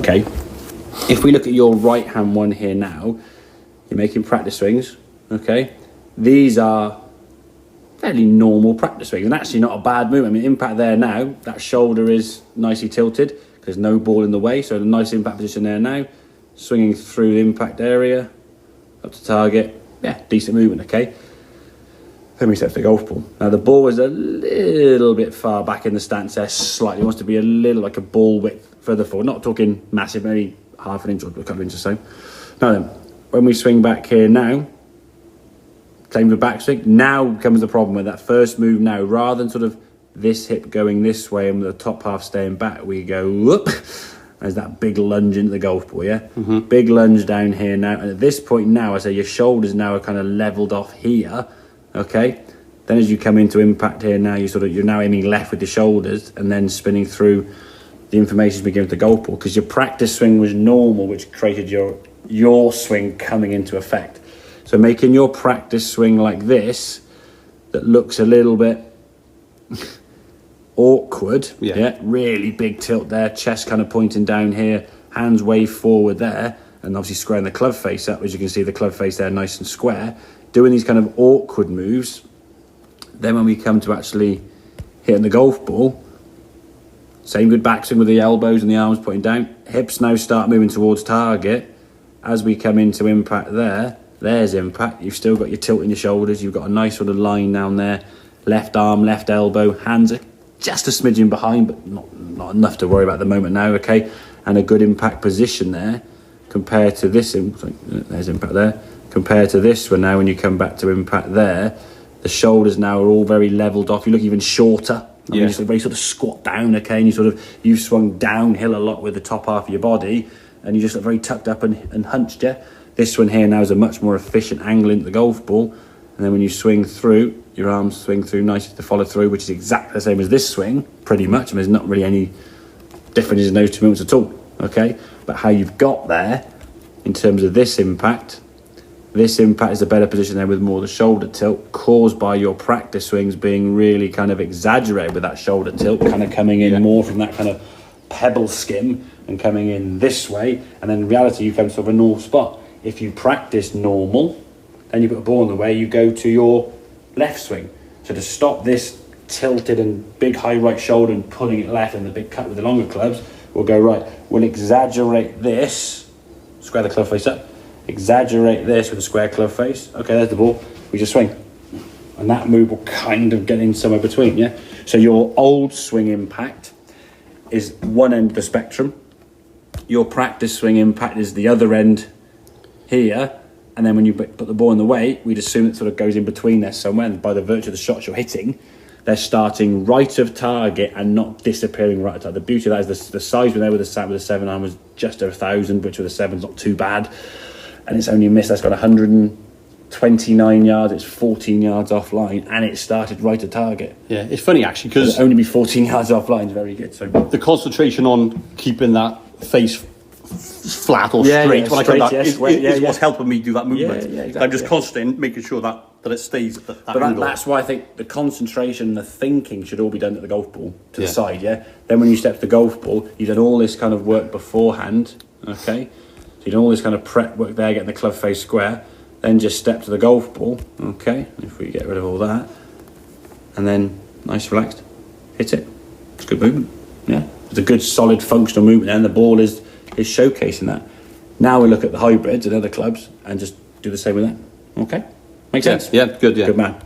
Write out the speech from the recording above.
Okay. If we look at your right hand one here now, you're making practice swings. Okay. These are fairly normal practice swings and actually not a bad move. I mean, impact there now, that shoulder is nicely tilted. There's no ball in the way, so a nice impact position there now. Swinging through the impact area, up to target. Yeah, decent movement, okay? Then we step to the golf ball. Now the ball is a little bit far back in the stance there, slightly. It wants to be a little like a ball width further forward. Not talking massive, maybe half an inch or a couple of inches or so. Now then, when we swing back here now, claim the backswing. Now comes the problem with that first move now. Rather than sort of this hip going this way and the top half staying back, we go whoop. There's that big lunge into the golf ball, yeah? Mm-hmm. Big lunge down here now. And at this point now, I say your shoulders now are kind of leveled off here, okay? Then as you come into impact here now, you're now aiming left with the shoulders and then spinning through the information we give to the golf ball, because your practice swing was normal, which created your swing coming into effect. So making your practice swing like this, that looks a little bit awkward, yeah, really big tilt there, chest kind of pointing down here, hands way forward there, and obviously squaring the club face up, as you can see the club face there nice and square, doing these kind of awkward moves. Then when we come to actually hitting the golf ball, same good backswing with the elbows and the arms pointing down, hips now start moving towards target. As we come into impact there's impact, you've still got your tilt in your shoulders, you've got a nice sort of line down there, left arm, left elbow, hands are just a smidgen behind, but not enough to worry about at the moment now, okay? And a good impact position there compared to this, there's impact there, compared to this one now when you come back to impact there, the shoulders now are all very levelled off, you look even shorter, I mean, just very sort of squat down, okay, and you've swung downhill a lot with the top half of your body, and you just look very tucked up and hunched, yeah? This one here now is a much more efficient angle into the golf ball, and then when you swing through, your arms swing through nicely to follow through, which is exactly the same as this swing, pretty much. And there's not really any difference in those two movements at all, okay? But how you've got there, in terms of this impact is a better position there with more of the shoulder tilt, caused by your practice swings being really kind of exaggerated with that shoulder tilt, kind of coming in more from that kind of pebble skim and coming in this way. And then in reality, you come to sort of a normal spot. If you practice normal, then you put a ball in the way, you go to your left swing. So to stop this tilted and big high right shoulder and pulling it left and the big cut with the longer clubs, we'll go right. We'll exaggerate this, square the club face up, exaggerate this with a square club face. Okay, there's the ball. We just swing. And that move will kind of get in somewhere between, yeah? So your old swing impact is one end of the spectrum. Your practice swing impact is the other end here. And then when you put the ball in the way, we'd assume it sort of goes in between there somewhere. And by the virtue of the shots you're hitting, they're starting right of target and not disappearing right of target. The beauty of that is the size we're there with the 7 iron was just over 1,000, which with the 7's not too bad. And it's only missed, that's got 129 yards, it's 14 yards offline, and it started right of target. Yeah, it's funny actually, because only be 14 yards offline is very good. So the concentration on keeping that face flat or straight when I come back is what's helping me do that movement. Exactly. I'm just constantly making sure that it stays at that angle. That's why I think the concentration and the thinking should all be done at the golf ball to the side, yeah? Then when you step to the golf ball, you've done all this kind of work beforehand, okay? So you've done all this kind of prep work there, getting the club face square, then just step to the golf ball, okay? If we get rid of all that, and then nice relaxed, hit it. It's a good movement, yeah? It's a good solid functional movement, and the ball is showcasing that. Now we look at the hybrids and other clubs and just do the same with that. Okay? Makes sense? Yeah, good, yeah. Good man.